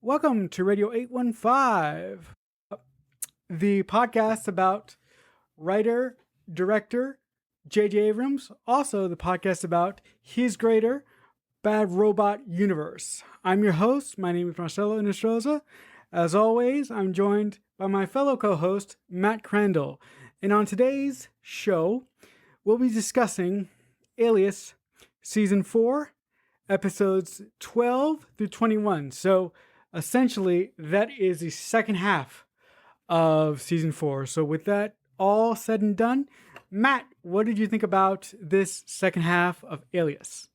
Welcome to Radio 815, the podcast about writer, director J.J. Abrams, also the podcast about his greater Bad Robot Universe. I'm your host. My name is Marcelo Inestroza. As always, I'm joined by my fellow co-host, Matt Crandall. And on today's show, we'll be discussing Alias Season 4, episodes 12 through 21. So essentially, that is the second half of Season 4. So with that all said and done, Matt, what did you think about this second half of Alias?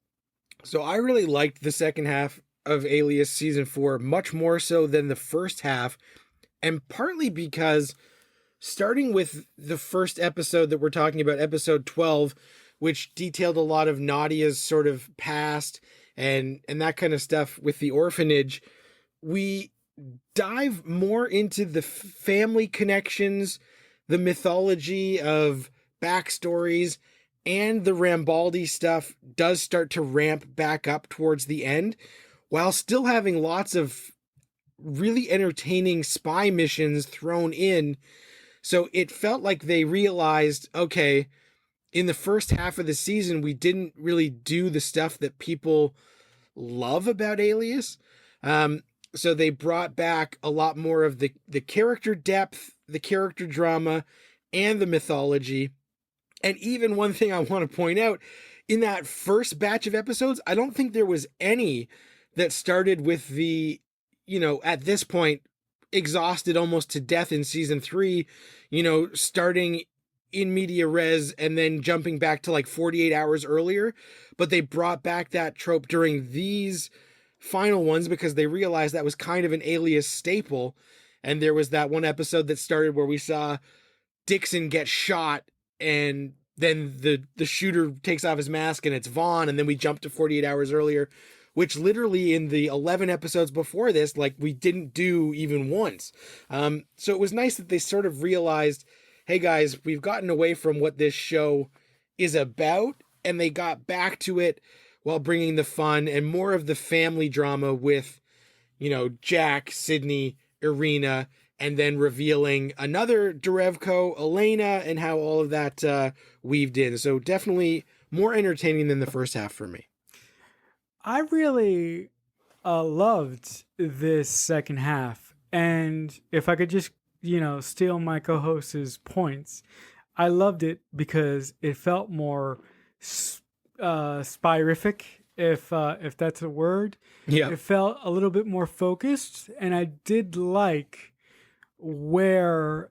So I really liked the second half of Alias Season 4 much more so than the first half, and partly because starting with the first episode that we're talking about, episode 12, which detailed a lot of Nadia's sort of past and that kind of stuff with the orphanage, we dive more into the family connections, the mythology of backstories, and the Rambaldi stuff does start to ramp back up towards the end, while still having lots of really entertaining spy missions thrown in. So it felt like they realized, okay, in the first half of the season, we didn't really do the stuff that people love about Alias. So they brought back a lot more of the character depth, the character drama, and the mythology. And even one thing I want to point out, in that first batch of episodes, I don't think there was any that started with the, at this point, exhausted almost to death in season 3, starting in media res and then jumping back to like 48 hours earlier. But they brought back that trope during these final ones because they realized that was kind of an Alias staple. And there was that one episode that started where we saw Dixon get shot, and then the shooter takes off his mask and it's Vaughn, and then we jump to 48 hours earlier, which literally in the 11 episodes before this, like, we didn't do even once. So it was nice that they sort of realized, hey guys, we've gotten away from what this show is about, and they got back to it while bringing the fun and more of the family drama with, Jack, Sydney, Irina, and then revealing another Derevko, Elena, and how all of that weaved in. So definitely more entertaining than the first half for me. I really loved this second half. And if I could just, steal my co-host's points, I loved it because it felt more spyrific, if that's a word. Yeah. It felt a little bit more focused, and I did like where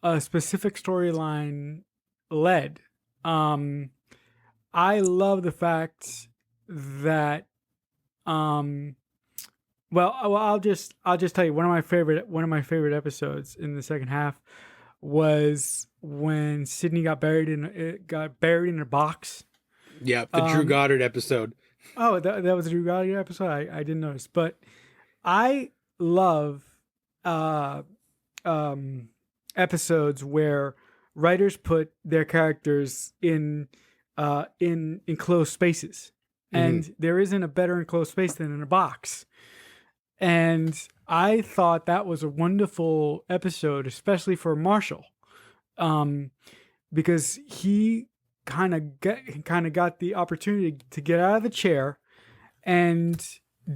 a specific storyline led. I love the fact that I'll just tell you one of my favorite episodes in the second half was when Sydney got buried in a box. Yeah, the Drew Goddard episode. Oh, that was a Drew Goddard episode. I didn't notice, but I love episodes where writers put their characters in enclosed spaces, and there isn't a better enclosed space than in a box. And I thought that was a wonderful episode, especially for Marshall, because he kind of got the opportunity to get out of the chair and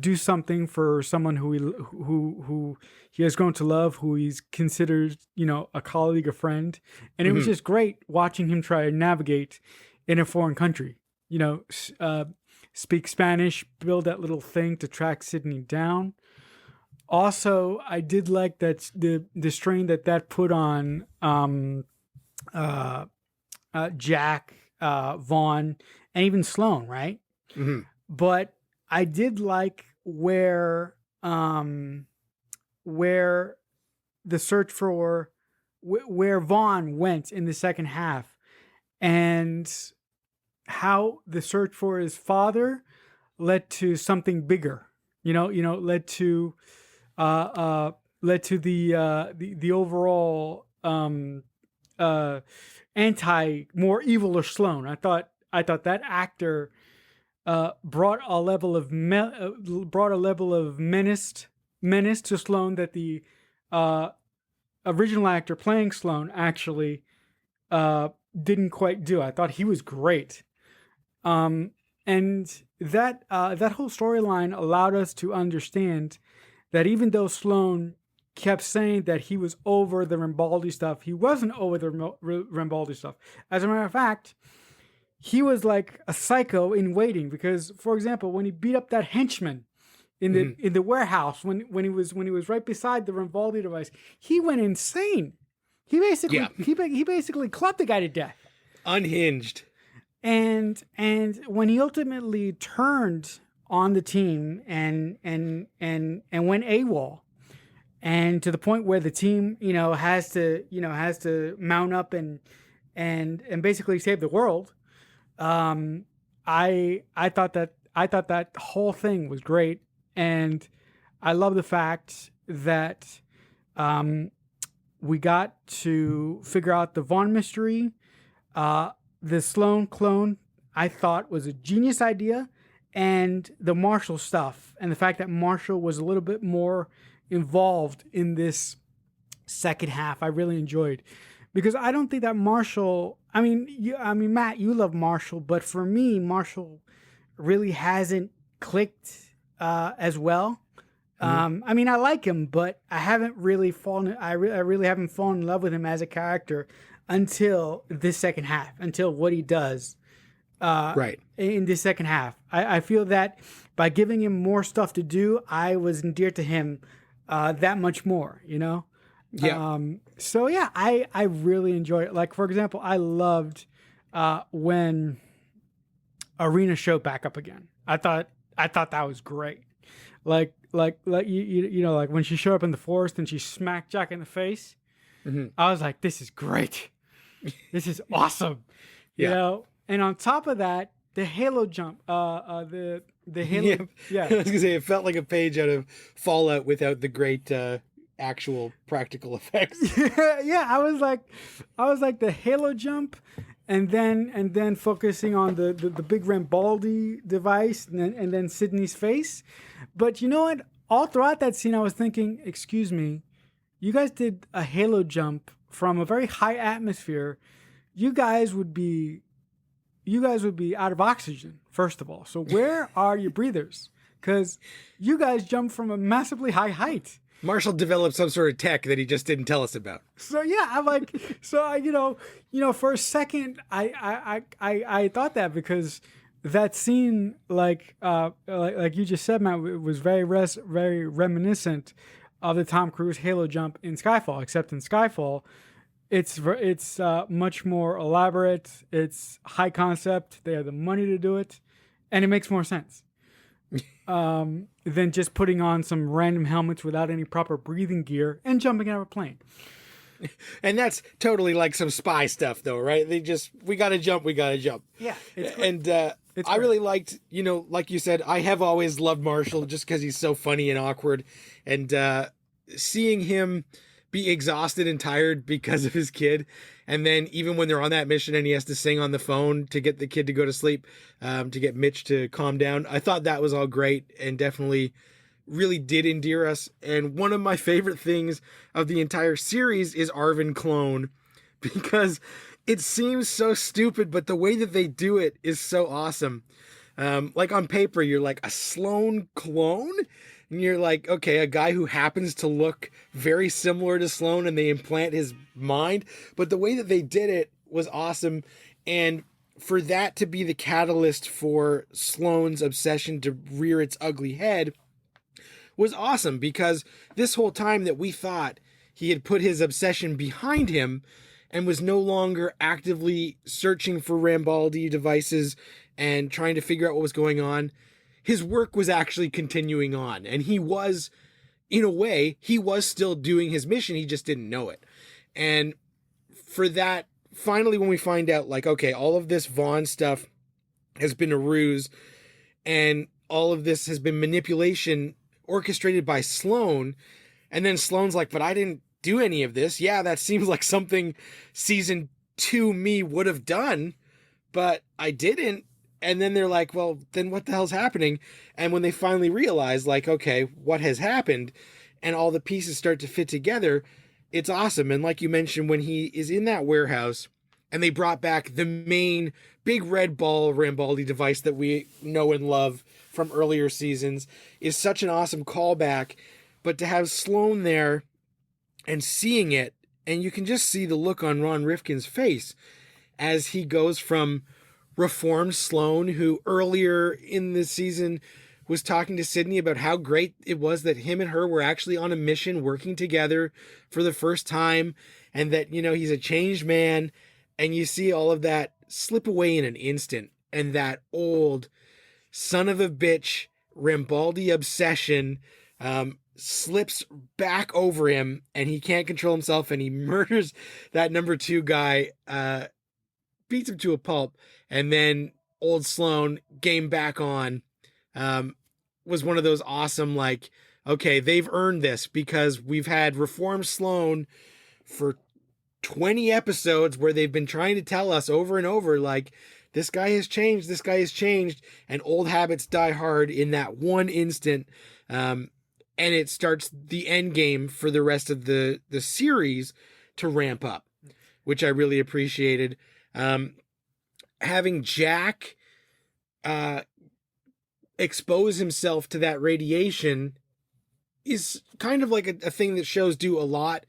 do something for someone who he has grown to love, who he's considered, a colleague, a friend. And it was just great watching him try to navigate in a foreign country, speak Spanish, build that little thing to track Sydney down. Also, I did like that the strain that put on Jack, Vaughn, and even Sloane, right? Mm-hmm. But I did like where the search for where Vaughn went in the second half, and how the search for his father led to something bigger. Led to the overall more evil of Sloane. I thought that actor brought a level of menace menace to Sloane that the uh, original actor playing Sloane actually didn't quite do. I thought he was great. Um, and that whole storyline allowed us to understand that even though Sloane kept saying that he was over the Rambaldi stuff, he wasn't over the Rambaldi stuff. As a matter of fact, he was like a psycho in waiting because, for example, when he beat up that henchman in the warehouse when he was right beside the Rambaldi device, he went insane. He basically he basically clubbed the guy to death. Unhinged. And when he ultimately turned on the team and went AWOL, and to the point where the team has to mount up and basically save the world. I thought that whole thing was great, and I love the fact that we got to figure out the Vaughn mystery. The Sloane clone, I thought, was a genius idea, and the Marshall stuff, and the fact that Marshall was a little bit more involved in this second half, I really enjoyed, because I don't think that Marshall. I mean, Matt, you love Marshall, but for me, Marshall really hasn't clicked as well. I mean, I like him, but I haven't really fallen. I really haven't fallen in love with him as a character until this second half, until what he does Right. in this second half. I feel that by giving him more stuff to do, I was endeared to him that much more, Yeah. So yeah, I really enjoy it. Like, for example, I loved when Arena showed back up again. I thought that was great. Like like when she showed up in the forest and she smacked Jack in the face. I was like, this is great. This is awesome. Yeah. And on top of that, the Halo jump, the Halo, I was gonna say it felt like a page out of Fallout without the great actual practical effects. yeah. I was like the Halo jump, and then focusing on the big Rambaldi device, and then Sydney's face. But you know what? All throughout that scene, I was thinking, excuse me, you guys did a Halo jump from a very high atmosphere. You guys would be out of oxygen, first of all. So where are your breathers? Because you guys jumped from a massively high height. Marshall developed some sort of tech that he just didn't tell us about. So yeah, I'm like, for a second, I thought that, because that scene, like you just said, Matt, it was very reminiscent of the Tom Cruise Halo jump in Skyfall. Except in Skyfall, it's much more elaborate. It's high concept. They have the money to do it, and it makes more sense than just putting on some random helmets without any proper breathing gear and jumping out of a plane. And that's totally like some spy stuff, though, right? We gotta jump. Yeah, and I really liked, like you said, I have always loved Marshall just because he's so funny and awkward, and seeing him be exhausted and tired because of his kid, and then even when they're on that mission and he has to sing on the phone to get the kid to go to sleep, to get Mitch to calm down, I thought that was all great and definitely really did endear us. And one of my favorite things of the entire series is Arvin clone, because it seems so stupid, but the way that they do it is so awesome. Like on paper, you're like, a Sloane clone? And you're like, okay, a guy who happens to look very similar to Sloane and they implant his mind. But the way that they did it was awesome. And for that to be the catalyst for Sloane's obsession to rear its ugly head was awesome, because this whole time that we thought he had put his obsession behind him and was no longer actively searching for Rambaldi devices and trying to figure out what was going on, his work was actually continuing on. And he was, in a way, he was still doing his mission. He just didn't know it. And for that, finally, when we find out, like, okay, all of this Vaughn stuff has been a ruse, and all of this has been manipulation orchestrated by Sloane. And then Sloane's like, but I didn't do any of this. Yeah, that seems like something season 2 me would have done, but I didn't. And then they're like, well, then what the hell's happening? And when they finally realize, like, okay, what has happened, and all the pieces start to fit together, it's awesome. And like you mentioned, when he is in that warehouse and they brought back the main big red ball Rambaldi device that we know and love from earlier seasons, is such an awesome callback. But to have Sloane there and seeing it, and you can just see the look on Ron Rifkin's face as he goes from reformed Sloane, who earlier in the season was talking to Sydney about how great it was that him and her were actually on a mission working together for the first time, and that, you know, he's a changed man. And you see all of that slip away in an instant, and that old son of a bitch Rambaldi obsession slips back over him, and he can't control himself, and he murders that number 2 guy, beats him to a pulp. And then old Sloane, game back on, was one of those awesome, like, okay, they've earned this, because we've had reformed Sloane for 20 episodes where they've been trying to tell us over and over, like, this guy has changed, this guy has changed, and old habits die hard in that one instant. And it starts the end game for the rest of the series to ramp up, which I really appreciated. Having Jack expose himself to that radiation is kind of like a thing that shows do a lot,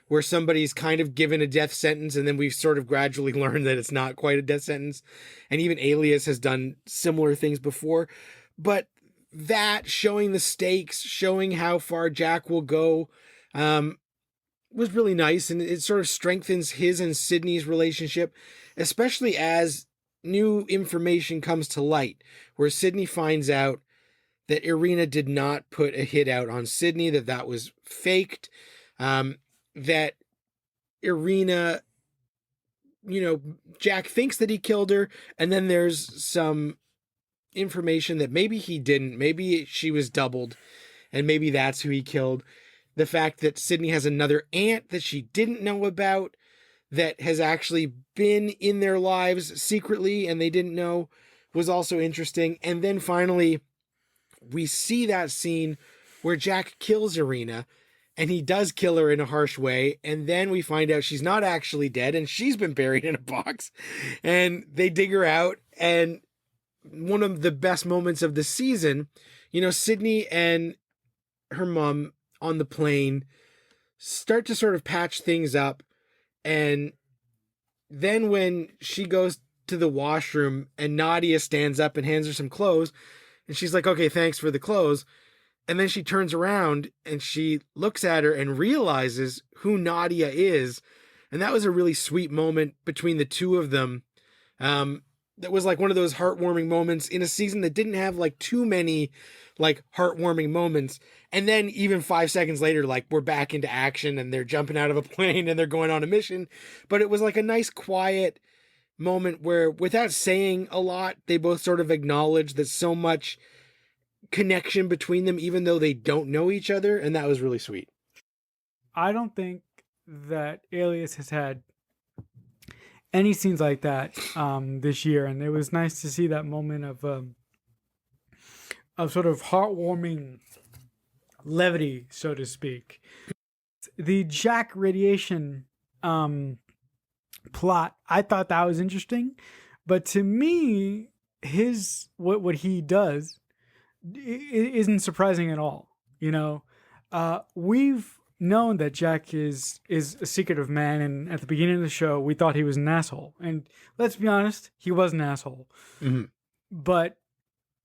where somebody's kind of given a death sentence, and then we've sort of gradually learned that it's not quite a death sentence. And even Alias has done similar things before. But that, showing the stakes, showing how far Jack will go, was really nice. And it sort of strengthens his and Sydney's relationship, especially as new information comes to light, where Sydney finds out that Irina did not put a hit out on Sydney, that was faked. That Irina, you know, Jack thinks that he killed her, and then there's some information that maybe he didn't, maybe she was doubled, and maybe that's who he killed. The fact that Sydney has another aunt that she didn't know about, that has actually been in their lives secretly and they didn't know, was also interesting. And then finally, we see that scene where Jack kills Irina, and he does kill her in a harsh way. And then we find out she's not actually dead, and she's been buried in a box. And they dig her out. And one of the best moments of the season, you know, Sydney and her mom on the plane start to sort of patch things up. And then when she goes to the washroom and Nadia stands up and hands her some clothes, and she's like, okay, thanks for the clothes. And then she turns around and she looks at her and realizes who Nadia is. And that was a really sweet moment between the two of them. That was like one of those heartwarming moments in a season that didn't have like too many like heartwarming moments. And then even 5 seconds later, like, we're back into action and they're jumping out of a plane and they're going on a mission. But it was like a nice quiet moment where, without saying a lot, they both sort of acknowledge that so much connection between them, even though they don't know each other. And that was really sweet. I don't think that Alias has had any scenes like that this year, and it was nice to see that moment of sort of heartwarming levity, so to speak. The Jack radiation plot, I thought that was interesting, but to me, his what he does isn't surprising at all. You know, we've known that Jack is a secretive man, and at the beginning of the show, we thought he was an asshole. And let's be honest, he was an asshole. Mm-hmm. But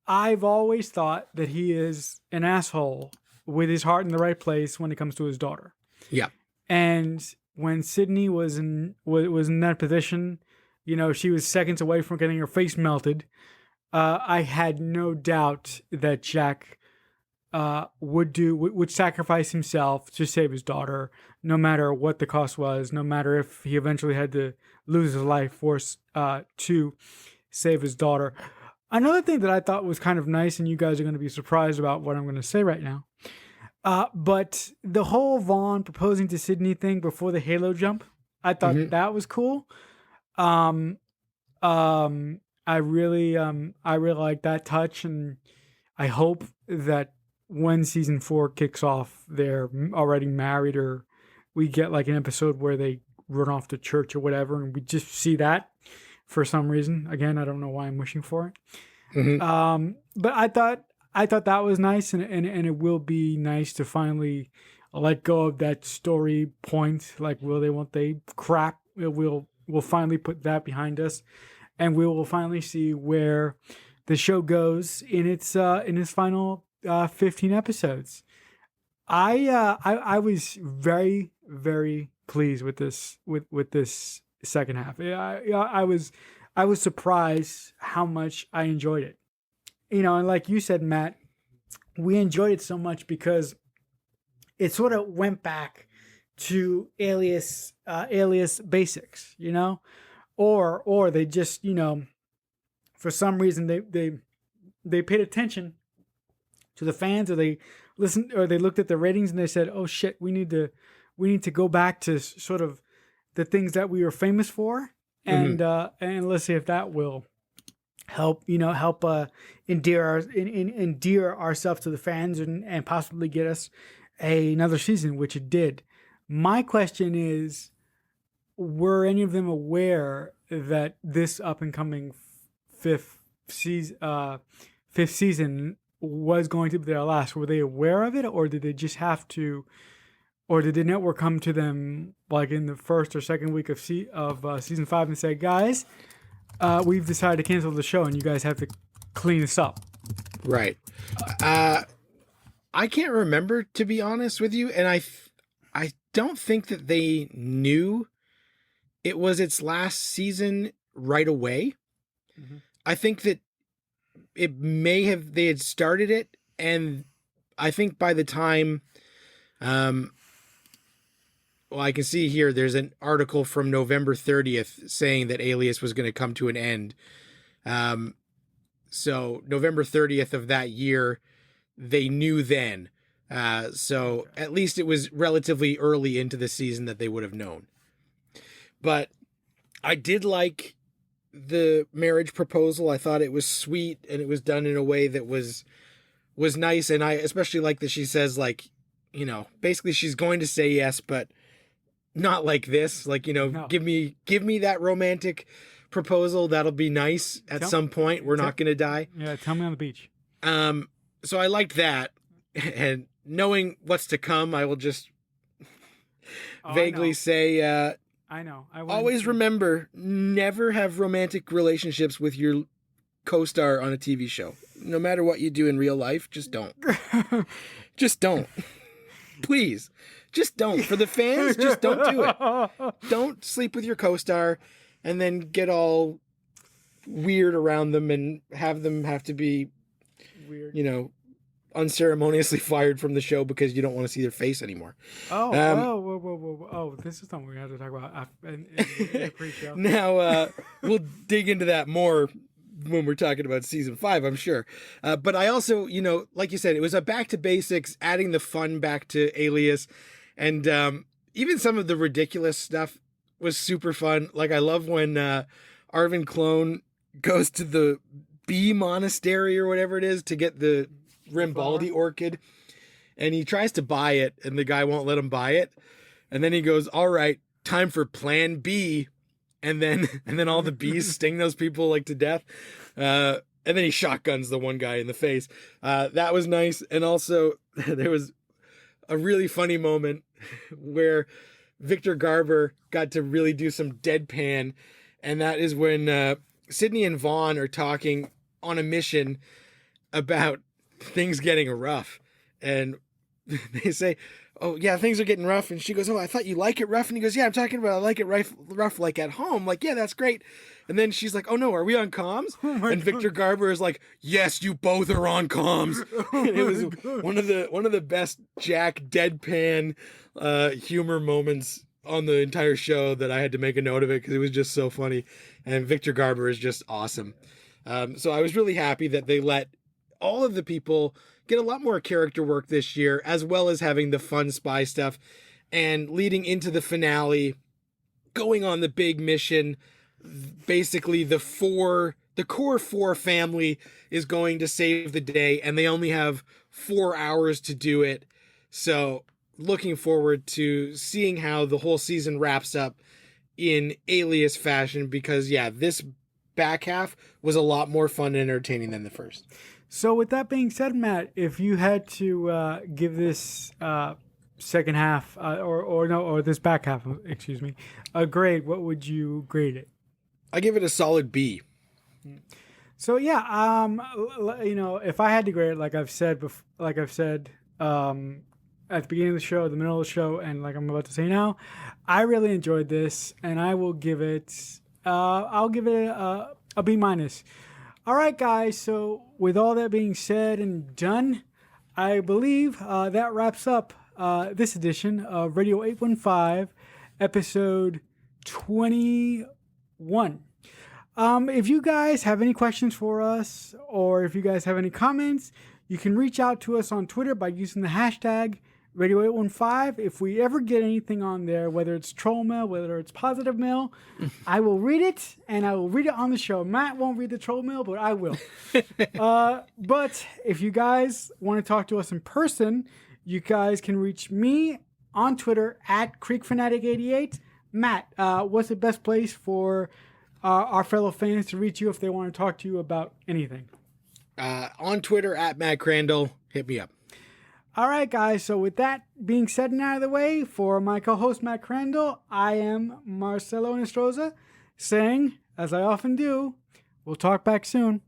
I've always thought that he is an asshole with his heart in the right place when it comes to his daughter. Yeah. And when Sydney was in that position, you know, she was seconds away from getting her face melted. I had no doubt that Jack would sacrifice himself to save his daughter, no matter what the cost was, no matter if he eventually had to lose his life force to save his daughter. Another thing that I thought was kind of nice, and you guys are going to be surprised about what I'm going to say right now, but the whole Vaughn proposing to Sydney thing before the Halo jump, I thought that was cool. I really like that touch, and I hope that when season 4 kicks off, they're already married, or we get like an episode where they run off to church or whatever, and we just see that for some reason. Again, I don't know why I'm wishing for it. Hmm. But I thought that was nice, and it will be nice to finally let go of that story point. Like, will they, won't they? Crap. We'll finally put that behind us, and we will finally see where the show goes in its final 15 episodes. I was very very pleased with this second half. I was surprised how much I enjoyed it. And like you said, Matt, we enjoyed it so much because it sort of went back to Alias basics, or they just, for some reason they paid attention to the fans, or they listened, or they looked at the ratings and they said, "Oh shit, we need to go back to sort of the things that we were famous for." Hmm. And let's see if that will help endear ourselves to the fans, and possibly get us another season, which it did. My question is, were any of them aware that this up and coming season fifth season was going to be their last? Were they aware of it, or did they just have to, or did the network come to them like in the first or second week of season 5 and say, "Guys, we've decided to cancel the show, and you guys have to clean this up"? Right. I can't remember, to be honest with you, and I don't think that they knew it was its last season right away. Mm-hmm. I think that they had started it, and I think by the time, well, I can see here there's an article from November 30th saying that Alias was going to come to an end. So November 30th of that year, they knew then. So at least it was relatively early into the season that they would have known. But I did like the marriage proposal. I thought it was sweet, and it was done in a way that was nice. And I especially like that she says, like, basically she's going to say yes, but not like this. Like, No. give me that romantic proposal. That'll be nice at some point. We're not going to die. Yeah, tell me on the beach. So I liked that, and knowing what's to come, I will just vaguely say, I know. always remember, never have romantic relationships with your co-star on a TV show. No matter what you do in real life, just don't. Just don't. Please. Just don't. For the fans, just don't do it. Don't sleep with your co-star and then get all weird around them and have them have to be Weird. unceremoniously fired from the show because you don't want to see their face anymore. Oh, whoa. Oh, this is something we have to talk about in the pre-show. Now, we'll dig into that more when we're talking about season 5, I'm sure. But I also, like you said, it was a back to basics, adding the fun back to Alias. And even some of the ridiculous stuff was super fun. Like, I love when Arvin Clone goes to the bee monastery or whatever it is to get the Rimbaldi orchid, and he tries to buy it, and the guy won't let him buy it. And then he goes, "All right, time for plan B." And then all the bees sting those people like to death. And then he shotguns the one guy in the face. That was nice. And also there was a really funny moment where Victor Garber got to really do some deadpan. And that is when Sydney and Vaughn are talking on a mission about things getting rough. And they say, "Oh yeah, things are getting rough." And she goes, "Oh, I thought you like it rough." And he goes, "Yeah, I'm talking about I like it rough like at home." Like, "Yeah, that's great." And then she's like, "Oh no, are we on comms?" And Victor Garber is like, "Yes, you both are on comms." And it was one of the best Jack deadpan humor moments on the entire show that I had to make a note of it because it was just so funny. And Victor Garber is just awesome. So I was really happy that they let all of the people get a lot more character work this year, as well as having the fun spy stuff, and leading into the finale, going on the big mission, basically the 4 the core four family is going to save the day, and they only have 4 hours to do it. So looking forward to seeing how the whole season wraps up in Alias fashion, because yeah, this back half was a lot more fun and entertaining than the first. So with that being said, Matt, if you had to give this second half or this back half, excuse me, a grade, what would you grade it? I give it a solid B. So yeah, if I had to grade it, like I've said at the beginning of the show, the middle of the show, and like I'm about to say now, I really enjoyed this, and I will give it, I'll give it a B minus. All right, guys. So with all that being said and done, I believe that wraps up this edition of Radio 815, episode 21. If you guys have any questions for us, or if you guys have any comments, you can reach out to us on Twitter by using the hashtag Radio 815. If we ever get anything on there, whether it's troll mail, whether it's positive mail, I will read it, and I will read it on the show. Matt won't read the troll mail, but I will. But if you guys want to talk to us in person, you guys can reach me on Twitter at CreekFanatic88. Matt, what's the best place for our fellow fans to reach you if they want to talk to you about anything? On Twitter at Matt Crandall. Hit me up. All right, guys. So with that being said and out of the way, for my co-host Matt Crandall, I am Marcelo Nostroza, saying, as I often do, we'll talk back soon.